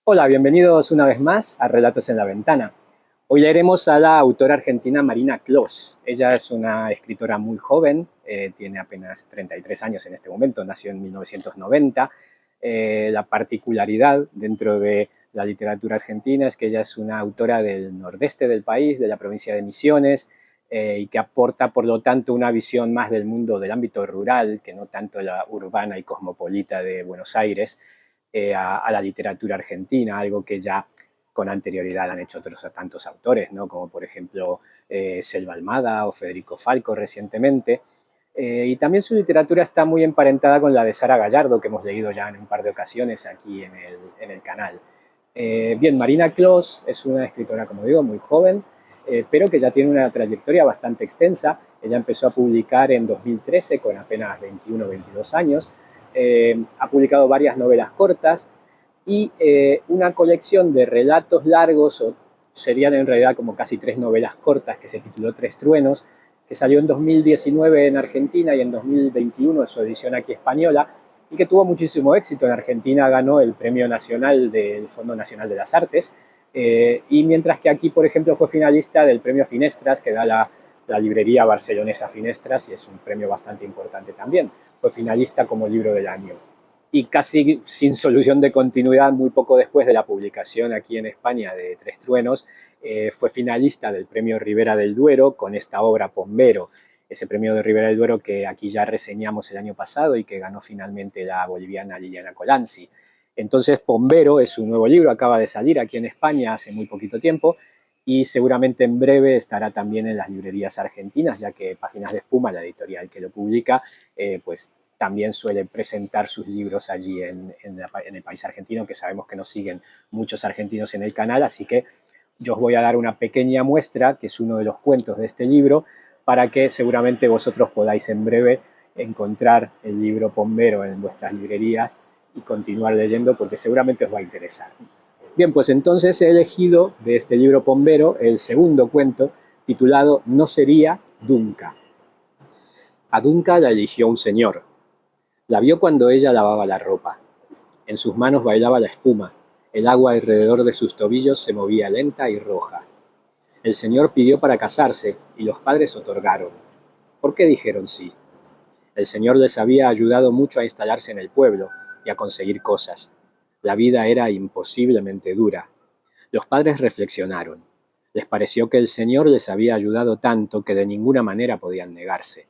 Hola, bienvenidos una vez más a Relatos en la Ventana. Hoy leeremos a la autora argentina Marina Clos. Ella es una escritora muy joven, tiene apenas 33 años en este momento, nació en 1990. La particularidad dentro de la literatura argentina es que ella es una autora del nordeste del país, de la provincia de Misiones, y que aporta, por lo tanto, una visión más del mundo del ámbito rural, que no tanto la urbana y cosmopolita de Buenos Aires, a la literatura argentina, algo que ya con anterioridad han hecho otros tantos autores, ¿no? Como por ejemplo Selva Almada o Federico Falco recientemente. Y también su literatura está muy emparentada con la de Sara Gallardo, que hemos leído ya en un par de ocasiones aquí en el canal. Bien, Marina Clos es una escritora, como digo, muy joven, pero que ya tiene una trayectoria bastante extensa. Ella empezó a publicar en 2013 con apenas 21 o 22 años. Ha publicado varias novelas cortas y una colección de relatos largos, o serían en realidad como casi 3 novelas cortas, que se tituló Tres Truenos, que salió en 2019 en Argentina y en 2021 en su edición aquí española, y que tuvo muchísimo éxito. En Argentina ganó el Premio Nacional del Fondo Nacional de las Artes, y mientras que aquí, por ejemplo, fue finalista del Premio Finestras, que da la librería barcelonesa Finestras, y es un premio bastante importante también. Fue finalista como libro del año. Y casi sin solución de continuidad, muy poco después de la publicación aquí en España de Tres Truenos, fue finalista del Premio Ribera del Duero con esta obra Pombero, ese premio de Ribera del Duero que aquí ya reseñamos el año pasado y que ganó finalmente la boliviana Liliana Colanzi. Entonces, Pombero es un nuevo libro, acaba de salir aquí en España hace muy poquito tiempo, y seguramente en breve estará también en las librerías argentinas, ya que Páginas de Espuma, la editorial que lo publica, pues también suele presentar sus libros allí en el país argentino, que sabemos que nos siguen muchos argentinos en el canal, así que yo os voy a dar una pequeña muestra, que es uno de los cuentos de este libro, para que seguramente vosotros podáis en breve encontrar el libro Pombero en vuestras librerías y continuar leyendo, porque seguramente os va a interesar. Bien, pues entonces he elegido de este libro Pombero el segundo cuento, titulado No sería Dunca. A Dunca la eligió un señor. La vio cuando ella lavaba la ropa. En sus manos bailaba la espuma. El agua alrededor de sus tobillos se movía lenta y roja. El señor pidió para casarse y los padres otorgaron. ¿Por qué dijeron sí? El señor les había ayudado mucho a instalarse en el pueblo y a conseguir cosas. La vida era imposiblemente dura. Los padres reflexionaron. Les pareció que el señor les había ayudado tanto que de ninguna manera podían negarse.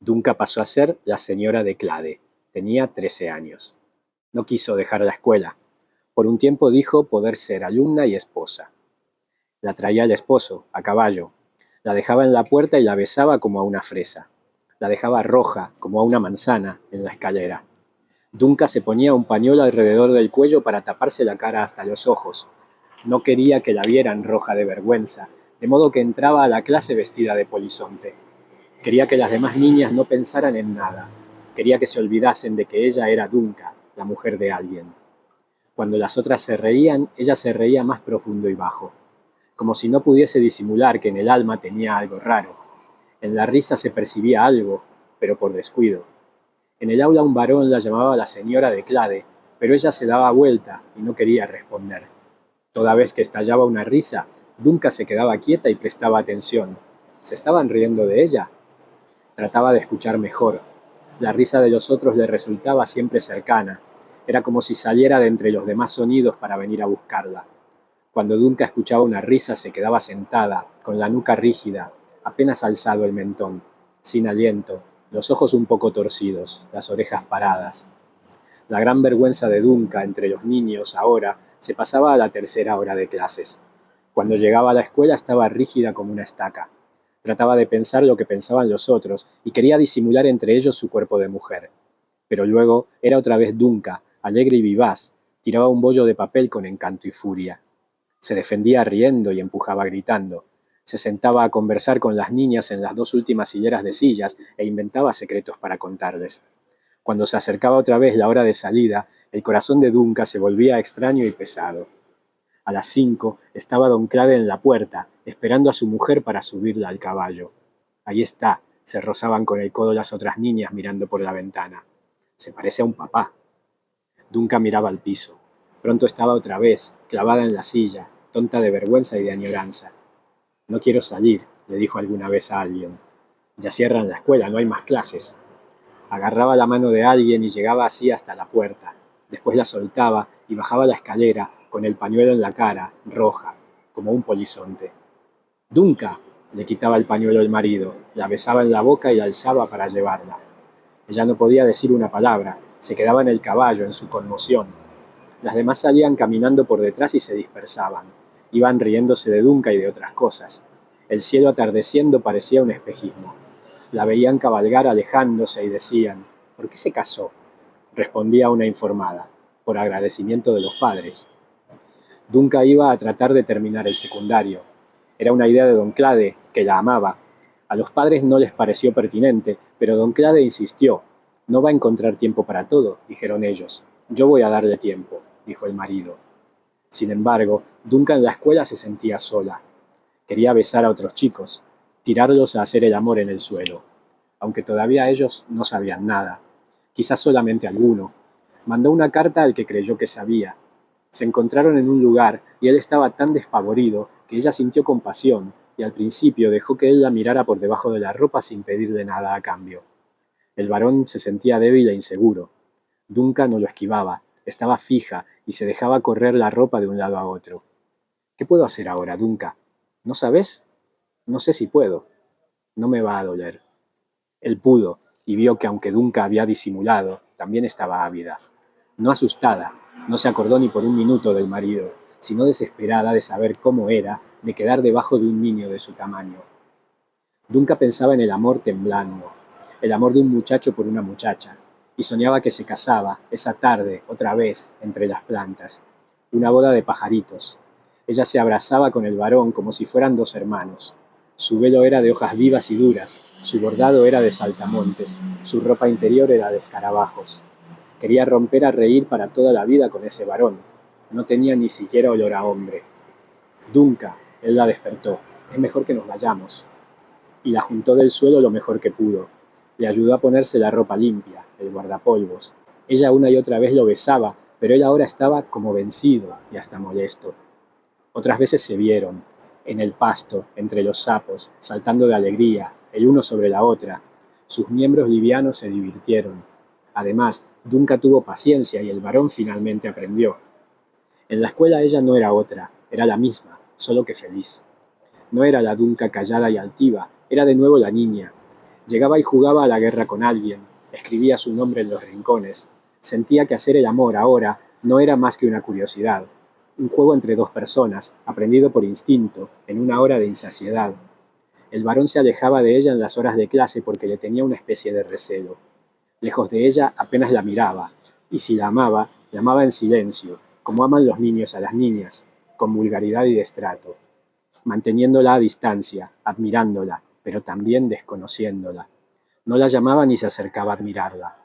Dunca pasó a ser la señora de Clade. Tenía 13 años. No quiso dejar la escuela. Por un tiempo dijo poder ser alumna y esposa. La traía el esposo, a caballo. La dejaba en la puerta y la besaba como a una fresa. La dejaba roja, como a una manzana, en la escalera. Dunca se ponía un pañuelo alrededor del cuello para taparse la cara hasta los ojos. No quería que la vieran roja de vergüenza, de modo que entraba a la clase vestida de polizonte. Quería que las demás niñas no pensaran en nada. Quería que se olvidasen de que ella era Dunca, la mujer de alguien. Cuando las otras se reían, ella se reía más profundo y bajo, como si no pudiese disimular que en el alma tenía algo raro. En la risa se percibía algo, pero por descuido. En el aula un varón la llamaba la señora de Clade, pero ella se daba vuelta y no quería responder. Toda vez que estallaba una risa, Dunca se quedaba quieta y prestaba atención. ¿Se estaban riendo de ella? Trataba de escuchar mejor. La risa de los otros le resultaba siempre cercana. Era como si saliera de entre los demás sonidos para venir a buscarla. Cuando Dunca escuchaba una risa se quedaba sentada, con la nuca rígida, apenas alzado el mentón, sin aliento, los ojos un poco torcidos, las orejas paradas. La gran vergüenza de Dunca entre los niños ahora se pasaba a la tercera hora de clases. Cuando llegaba a la escuela estaba rígida como una estaca. Trataba de pensar lo que pensaban los otros y quería disimular entre ellos su cuerpo de mujer. Pero luego era otra vez Dunca, alegre y vivaz, tiraba un bollo de papel con encanto y furia. Se defendía riendo y empujaba gritando. Se sentaba a conversar con las niñas en las dos últimas hileras de sillas e inventaba secretos para contarles. Cuando se acercaba otra vez la hora de salida, el corazón de Dunca se volvía extraño y pesado. A las 5 estaba don Clade en la puerta, esperando a su mujer para subirla al caballo. Ahí está, se rozaban con el codo las otras niñas mirando por la ventana. Se parece a un papá. Dunca miraba al piso. Pronto estaba otra vez, clavada en la silla, tonta de vergüenza y de añoranza. «No quiero salir», le dijo alguna vez a alguien. «Ya cierran la escuela, no hay más clases». Agarraba la mano de alguien y llegaba así hasta la puerta. Después la soltaba y bajaba la escalera con el pañuelo en la cara, roja, como un polizonte. «Dunca», le quitaba el pañuelo el marido, la besaba en la boca y la alzaba para llevarla. Ella no podía decir una palabra, se quedaba en el caballo, en su conmoción. Las demás salían caminando por detrás y se dispersaban. Iban riéndose de Dunca y de otras cosas. El cielo atardeciendo parecía un espejismo. La veían cabalgar alejándose y decían: «¿Por qué se casó?». Respondía una informada: «Por agradecimiento de los padres». Dunca iba a tratar de terminar el secundario. Era una idea de don Clade, que la amaba. A los padres no les pareció pertinente, pero don Clade insistió. «No va a encontrar tiempo para todo», dijeron ellos. «Yo voy a darle tiempo», dijo el marido. Sin embargo, Dunca en la escuela se sentía sola. Quería besar a otros chicos, tirarlos a hacer el amor en el suelo. Aunque todavía ellos no sabían nada. Quizás solamente alguno. Mandó una carta al que creyó que sabía. Se encontraron en un lugar y él estaba tan despavorido que ella sintió compasión y al principio dejó que él la mirara por debajo de la ropa sin pedirle nada a cambio. El varón se sentía débil e inseguro. Dunca no lo esquivaba, estaba fija y se dejaba correr la ropa de un lado a otro. «¿Qué puedo hacer ahora, Dunca? ¿No sabes?» «No sé si puedo. No me va a doler». Él pudo, y vio que aunque Dunca había disimulado, también estaba ávida. No asustada, no se acordó ni por un minuto del marido, sino desesperada de saber cómo era de quedar debajo de un niño de su tamaño. Dunca pensaba en el amor temblando, el amor de un muchacho por una muchacha, y soñaba que se casaba, esa tarde, otra vez, entre las plantas. Una boda de pajaritos. Ella se abrazaba con el varón como si fueran dos hermanos. Su velo era de hojas vivas y duras, su bordado era de saltamontes, su ropa interior era de escarabajos. Quería romper a reír para toda la vida con ese varón. No tenía ni siquiera olor a hombre. «Dunca», él la despertó, «es mejor que nos vayamos». Y la juntó del suelo lo mejor que pudo. Le ayudó a ponerse la ropa limpia, el guardapolvos. Ella una y otra vez lo besaba, pero él ahora estaba como vencido y hasta molesto. Otras veces se vieron, en el pasto, entre los sapos, saltando de alegría, el uno sobre la otra. Sus miembros livianos se divirtieron. Además, Dunca tuvo paciencia y el varón finalmente aprendió. En la escuela ella no era otra, era la misma, solo que feliz. No era la Dunca callada y altiva, era de nuevo la niña. Llegaba y jugaba a la guerra con alguien, escribía su nombre en los rincones. Sentía que hacer el amor ahora no era más que una curiosidad. Un juego entre dos personas, aprendido por instinto, en una hora de insaciedad. El varón se alejaba de ella en las horas de clase porque le tenía una especie de recelo. Lejos de ella apenas la miraba, y si la amaba en silencio, como aman los niños a las niñas, con vulgaridad y destrato, manteniéndola a distancia, admirándola, pero también desconociéndola. No la llamaba ni se acercaba a admirarla.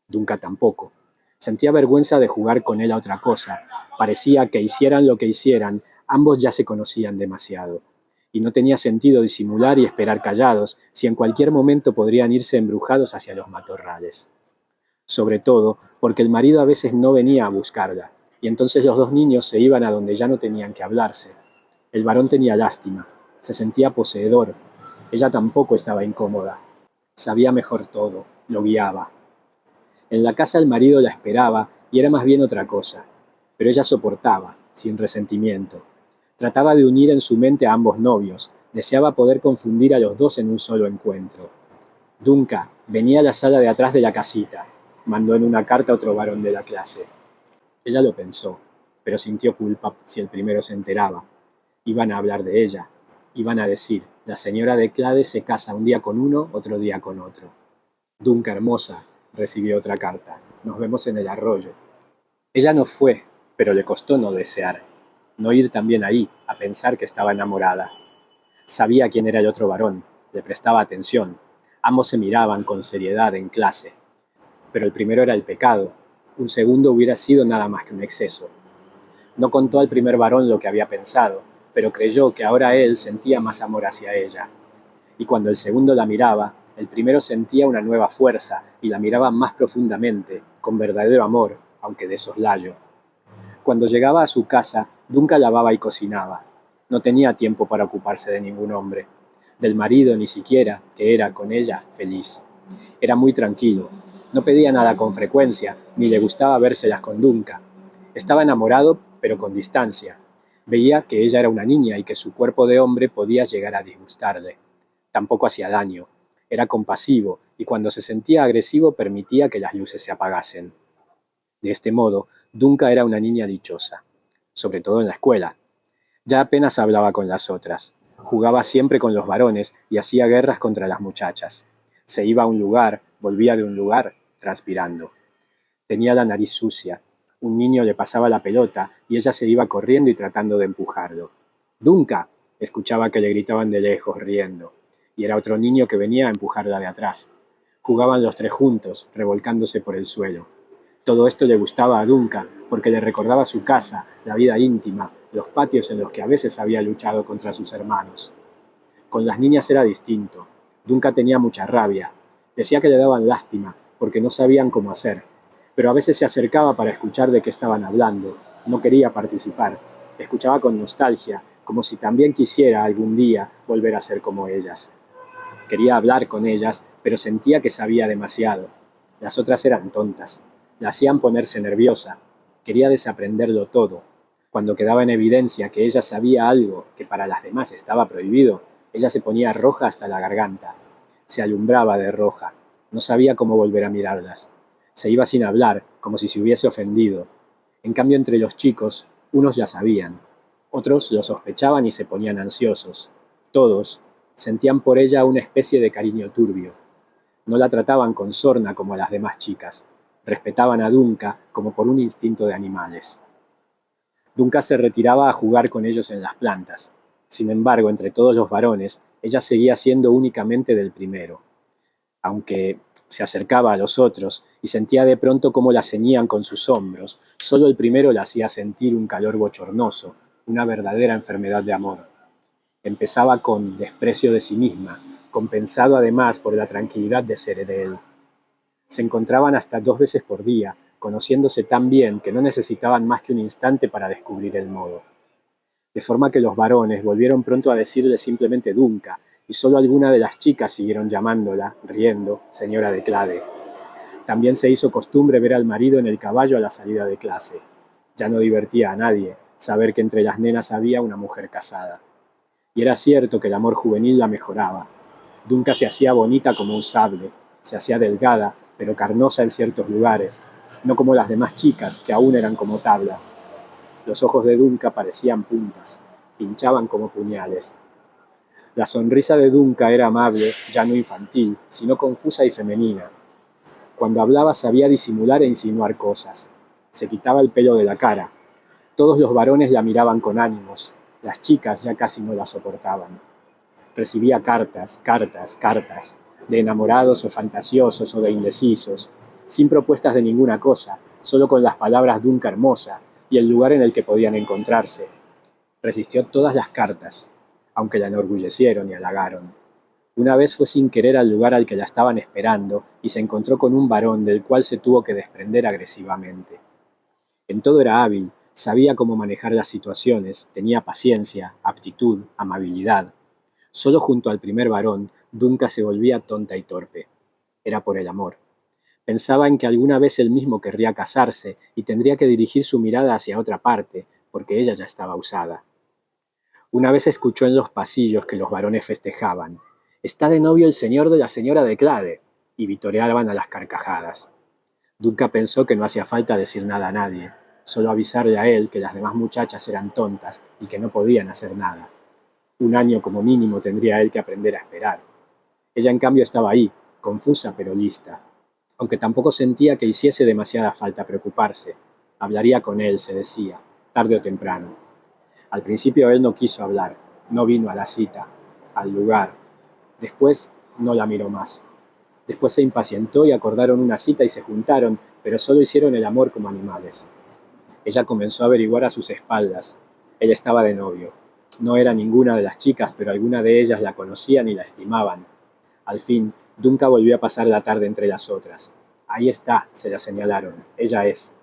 Dunca tampoco. Sentía vergüenza de jugar con él a otra cosa. Parecía que hicieran lo que hicieran, ambos ya se conocían demasiado. Y no tenía sentido disimular y esperar callados, si en cualquier momento podrían irse embrujados hacia los matorrales. Sobre todo porque el marido a veces no venía a buscarla, y entonces los dos niños se iban a donde ya no tenían que hablarse. El varón tenía lástima, se sentía poseedor. Ella tampoco estaba incómoda. Sabía mejor todo, lo guiaba. En la casa el marido la esperaba y era más bien otra cosa, pero ella soportaba, sin resentimiento. Trataba de unir en su mente a ambos novios, deseaba poder confundir a los dos en un solo encuentro. Dunca venía a la sala de atrás de la casita, mandó en una carta a otro varón de la clase. Ella lo pensó, pero sintió culpa si el primero se enteraba. Iban a hablar de ella, iban a decir, la señora de Clade se casa un día con uno, otro día con otro. Dunca hermosa, recibió otra carta, nos vemos en el arroyo. Ella no fue, pero le costó no desear, no ir también ahí, a pensar que estaba enamorada. Sabía quién era el otro varón, le prestaba atención, ambos se miraban con seriedad en clase. Pero el primero era el pecado, un segundo hubiera sido nada más que un exceso. No contó al primer varón lo que había pensado, pero creyó que ahora él sentía más amor hacia ella. Y cuando el segundo la miraba, el primero sentía una nueva fuerza y la miraba más profundamente, con verdadero amor, aunque de soslayo. Cuando llegaba a su casa, Dunca lavaba y cocinaba. No tenía tiempo para ocuparse de ningún hombre, del marido ni siquiera, que era, con ella, feliz. Era muy tranquilo, no pedía nada con frecuencia, ni le gustaba vérselas con Dunca. Estaba enamorado, pero con distancia. Veía que ella era una niña y que su cuerpo de hombre podía llegar a disgustarle. Tampoco hacía daño. Era compasivo y cuando se sentía agresivo permitía que las luces se apagasen. De este modo, Dunca era una niña dichosa, sobre todo en la escuela. Ya apenas hablaba con las otras. Jugaba siempre con los varones y hacía guerras contra las muchachas. Se iba a un lugar, volvía de un lugar, transpirando. Tenía la nariz sucia. Un niño le pasaba la pelota y ella se iba corriendo y tratando de empujarlo. ¡Dunca! Escuchaba que le gritaban de lejos, riendo. Y era otro niño que venía a empujarla de atrás. Jugaban los tres juntos, revolcándose por el suelo. Todo esto le gustaba a Dunca porque le recordaba su casa, la vida íntima, los patios en los que a veces había luchado contra sus hermanos. Con las niñas era distinto. Dunca tenía mucha rabia. Decía que le daban lástima porque no sabían cómo hacer, pero a veces se acercaba para escuchar de qué estaban hablando. No quería participar. Escuchaba con nostalgia, como si también quisiera algún día volver a ser como ellas. Quería hablar con ellas, pero sentía que sabía demasiado. Las otras eran tontas. La hacían ponerse nerviosa. Quería desaprenderlo todo. Cuando quedaba en evidencia que ella sabía algo que para las demás estaba prohibido, ella se ponía roja hasta la garganta. Se alumbraba de roja. No sabía cómo volver a mirarlas. Se iba sin hablar, como si se hubiese ofendido. En cambio, entre los chicos, unos ya sabían. Otros lo sospechaban y se ponían ansiosos. Todos sentían por ella una especie de cariño turbio. No la trataban con sorna como a las demás chicas. Respetaban a Dunca como por un instinto de animales. Dunca se retiraba a jugar con ellos en las plantas. Sin embargo, entre todos los varones, ella seguía siendo únicamente del primero. Aunque se acercaba a los otros y sentía de pronto cómo la ceñían con sus hombros, solo el primero la hacía sentir un calor bochornoso, una verdadera enfermedad de amor. Empezaba con desprecio de sí misma, compensado además por la tranquilidad de ser de él. Se encontraban hasta 2 veces por día, conociéndose tan bien que no necesitaban más que un instante para descubrir el modo. De forma que los varones volvieron pronto a decirle simplemente Dunca, y solo algunas de las chicas siguieron llamándola, riendo, señora de Clade. También se hizo costumbre ver al marido en el caballo a la salida de clase. Ya no divertía a nadie saber que entre las nenas había una mujer casada. Y era cierto que el amor juvenil la mejoraba. Dunca se hacía bonita como un sable, se hacía delgada, pero carnosa en ciertos lugares, no como las demás chicas, que aún eran como tablas. Los ojos de Dunca parecían puntas, pinchaban como puñales. La sonrisa de Dunca era amable, ya no infantil, sino confusa y femenina. Cuando hablaba sabía disimular e insinuar cosas. Se quitaba el pelo de la cara. Todos los varones la miraban con ánimos. Las chicas ya casi no la soportaban. Recibía cartas, cartas, cartas, de enamorados o fantasiosos o de indecisos, sin propuestas de ninguna cosa, solo con las palabras Dunca hermosa y el lugar en el que podían encontrarse. Resistió todas las cartas, aunque la enorgullecieron y halagaron. Una vez fue sin querer al lugar al que la estaban esperando y se encontró con un varón del cual se tuvo que desprender agresivamente. En todo era hábil, sabía cómo manejar las situaciones, tenía paciencia, aptitud, amabilidad. Solo junto al primer varón, Dunca se volvía tonta y torpe. Era por el amor. Pensaba en que alguna vez él mismo querría casarse y tendría que dirigir su mirada hacia otra parte, porque ella ya estaba usada. Una vez escuchó en los pasillos que los varones festejaban. «Está de novio el señor de la señora de Clade», y vitoreaban a las carcajadas. Dunca pensó que no hacía falta decir nada a nadie, solo avisarle a él que las demás muchachas eran tontas y que no podían hacer nada. Un año como mínimo tendría él que aprender a esperar. Ella en cambio estaba ahí, confusa pero lista. Aunque tampoco sentía que hiciese demasiada falta preocuparse. Hablaría con él, se decía, tarde o temprano. Al principio él no quiso hablar, no vino a la cita, al lugar. Después no la miró más. Después se impacientó y acordaron una cita y se juntaron, pero solo hicieron el amor como animales. Ella comenzó a averiguar a sus espaldas. Él estaba de novio. No era ninguna de las chicas, pero algunas de ellas la conocían y la estimaban. Al fin, Dunca volvió a pasar la tarde entre las otras. «Ahí está», se la señalaron, «ella es».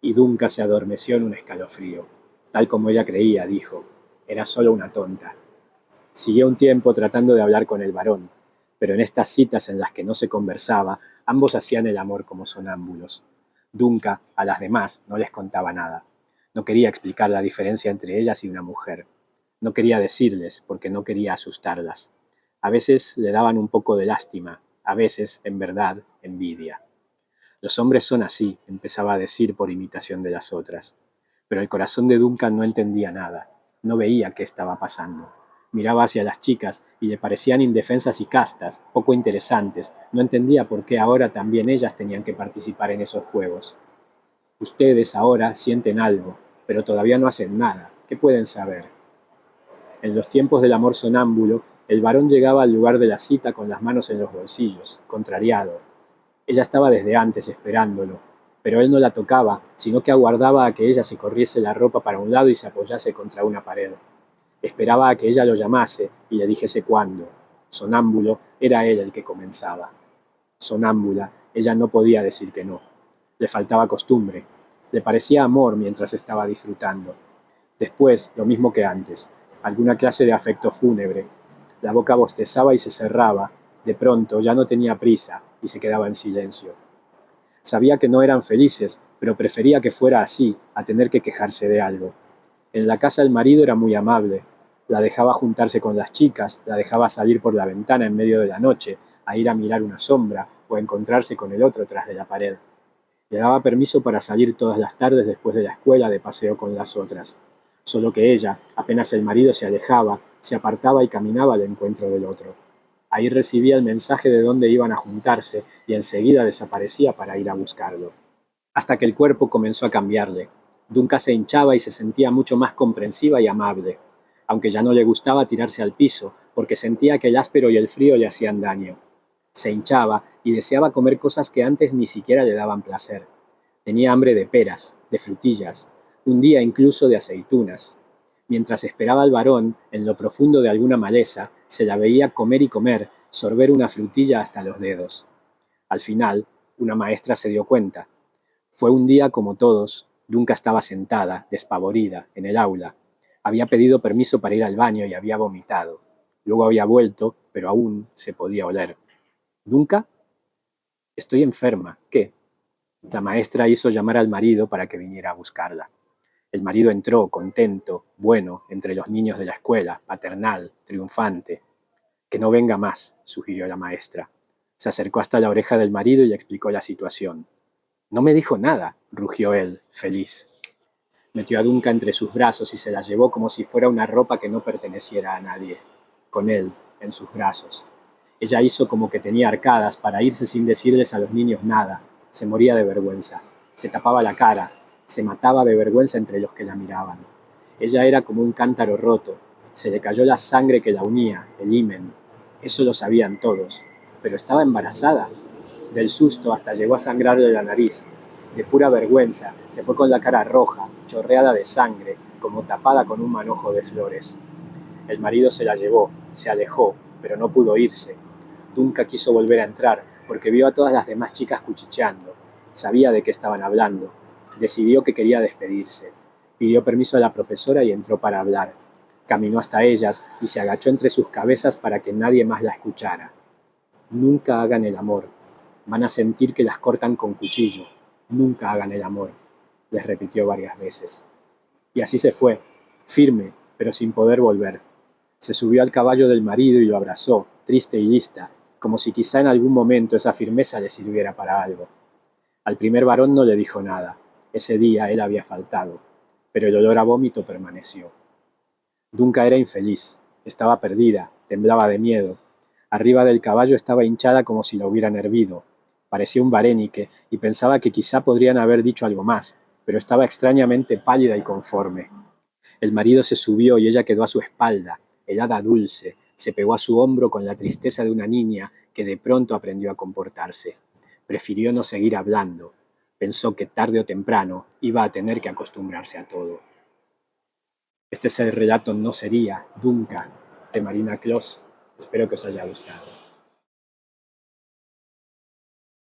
Y Dunca se adormeció en un escalofrío. Tal como ella creía, dijo, era solo una tonta. Siguió un tiempo tratando de hablar con el varón, pero en estas citas en las que no se conversaba, ambos hacían el amor como sonámbulos. Dunca, a las demás, no les contaba nada. No quería explicar la diferencia entre ellas y una mujer. No quería decirles, porque no quería asustarlas. A veces le daban un poco de lástima, a veces, en verdad, envidia. Los hombres son así, empezaba a decir por imitación de las otras. Pero el corazón de Duncan no entendía nada, no veía qué estaba pasando. Miraba hacia las chicas y le parecían indefensas y castas, poco interesantes. No entendía por qué ahora también ellas tenían que participar en esos juegos. Ustedes ahora sienten algo, pero todavía no hacen nada. ¿Qué pueden saber? En los tiempos del amor sonámbulo, el varón llegaba al lugar de la cita con las manos en los bolsillos, contrariado. Ella estaba desde antes esperándolo, pero él no la tocaba, sino que aguardaba a que ella se corriese la ropa para un lado y se apoyase contra una pared. Esperaba a que ella lo llamase y le dijese cuándo. Sonámbulo, era él el que comenzaba. Sonámbula, ella no podía decir que no. Le faltaba costumbre. Le parecía amor mientras estaba disfrutando. Después, lo mismo que antes, alguna clase de afecto fúnebre. La boca bostezaba y se cerraba. De pronto ya no tenía prisa y se quedaba en silencio. Sabía que no eran felices, pero prefería que fuera así, a tener que quejarse de algo. En la casa el marido era muy amable. La dejaba juntarse con las chicas, la dejaba salir por la ventana en medio de la noche, a ir a mirar una sombra o a encontrarse con el otro tras de la pared. Le daba permiso para salir todas las tardes después de la escuela de paseo con las otras. Solo que ella, apenas el marido se alejaba, se apartaba y caminaba al encuentro del otro. Ahí recibía el mensaje de dónde iban a juntarse y enseguida desaparecía para ir a buscarlo. Hasta que el cuerpo comenzó a cambiarle. Dunca se hinchaba y se sentía mucho más comprensiva y amable, aunque ya no le gustaba tirarse al piso, porque sentía que el áspero y el frío le hacían daño. Se hinchaba y deseaba comer cosas que antes ni siquiera le daban placer. Tenía hambre de peras, de frutillas, un día incluso de aceitunas. Mientras esperaba al varón, en lo profundo de alguna maleza, se la veía comer y comer, sorber una frutilla hasta los dedos. Al final, una maestra se dio cuenta. Fue un día como todos. Dunca estaba sentada, despavorida, en el aula. Había pedido permiso para ir al baño y había vomitado. Luego había vuelto, pero aún se podía oler. ¿Dunca? Estoy enferma. ¿Qué? La maestra hizo llamar al marido para que viniera a buscarla. El marido entró, contento, bueno, entre los niños de la escuela, paternal, triunfante. Que no venga más, sugirió la maestra. Se acercó hasta la oreja del marido y le explicó la situación. No me dijo nada, rugió él, feliz. Metió a Dunca entre sus brazos y se la llevó como si fuera una ropa que no perteneciera a nadie. Con él, en sus brazos. Ella hizo como que tenía arcadas para irse sin decirles a los niños nada. Se moría de vergüenza. Se tapaba la cara. Se mataba de vergüenza entre los que la miraban. Ella era como un cántaro roto. Se le cayó la sangre que la unía, el himen. Eso lo sabían todos. Pero estaba embarazada. Del susto hasta llegó a sangrarle la nariz. De pura vergüenza, se fue con la cara roja, chorreada de sangre, como tapada con un manojo de flores. El marido se la llevó, se alejó, pero no pudo irse. Dunca quiso volver a entrar, porque vio a todas las demás chicas cuchicheando. Sabía de qué estaban hablando. Decidió que quería despedirse. Pidió permiso a la profesora y entró para hablar. Caminó hasta ellas y se agachó entre sus cabezas para que nadie más la escuchara. Nunca hagan el amor. Van a sentir que las cortan con cuchillo. Nunca hagan el amor, les repitió varias veces. Y así se fue, firme, pero sin poder volver. Se subió al caballo del marido y lo abrazó, triste y lista, como si quizá en algún momento esa firmeza le sirviera para algo. Al primer varón no le dijo nada. Ese día él había faltado, pero el olor a vómito permaneció. Dunca era infeliz, estaba perdida, temblaba de miedo. Arriba del caballo estaba hinchada como si la hubieran hervido. Parecía un varénique y pensaba que quizá podrían haber dicho algo más, pero estaba extrañamente pálida y conforme. El marido se subió y ella quedó a su espalda, helada dulce, se pegó a su hombro con la tristeza de una niña que de pronto aprendió a comportarse. Prefirió no seguir hablando. Pensó que tarde o temprano iba a tener que acostumbrarse a todo. Este es el relato No sería, Dunca, de Marina Clos. Espero que os haya gustado.